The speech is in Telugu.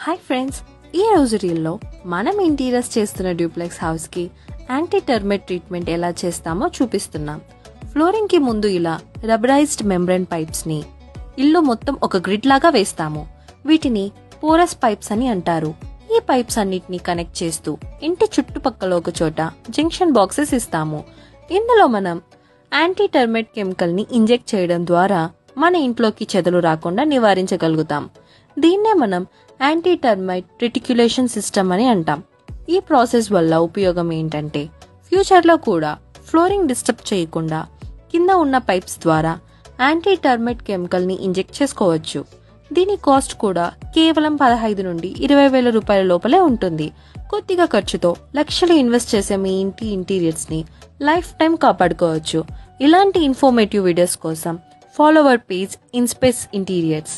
హాయ్ ఫ్రెండ్స్, ఈ రోజు రీల్లో మనం ఇంటీరియర్స్ చేస్తున్న డ్యూప్లెక్స్ హౌస్ కి యాంటీ టర్మైట్ ట్రీట్మెంట్ ఎలా చేస్తామో చూపిస్తున్నాం. ఫ్లోరింగ్ కి ముందు ఇలా రబ్బరైజ్డ్ మెంబ్రేన్ పైప్స్ ని ఇల్లు మొత్తం ఒక గ్రిడ్ లాగా వేస్తాము. వీటిని పోరస్ పైప్స్ అని అంటారు. ఈ పైప్స్ అన్నిటిని కనెక్ట్ చేస్తూ ఇంటి చుట్టుపక్కల ఒక చోట జంక్షన్ బాక్సెస్ ఇస్తాము. ఇందులో మనం యాంటీ టర్మైట్ కెమికల్ ని ఇంజెక్ట్ చేయడం ద్వారా మన ఇంట్లోకి చెదలు రాకుండా నివారించగలుగుతాం. దీన్నే మనం యాంటీ టర్మైట్ రెటిక్యులేషన్ సిస్టమ్ అని అంటాం. ఈ ప్రాసెస్ వల్ల ఉపయోగం ఏంటంటే ఫ్యూచర్ లో కూడా ఫ్లోరింగ్ డిస్టర్బ్ చేయకుండా కింద ఉన్న పైప్స్ ద్వారా యాంటీ టర్మైట్ కెమికల్ ని ఇంజెక్ట్ చేసుకోవచ్చు. దీని కాస్ట్ కూడా కేవలం 15 నుండి 20,000 రూపాయల లోపలే ఉంటుంది. కొద్దిగా ఖర్చుతో లక్షలు ఇన్వెస్ట్ చేసే మీ ఇంటి ఇంటీరియర్స్ ని లైఫ్ టైం కాపాడుకోవచ్చు. ఇలాంటి ఇన్ఫర్మేటివ్ వీడియోస్ కోసం follow our page IN-SPACe interiors.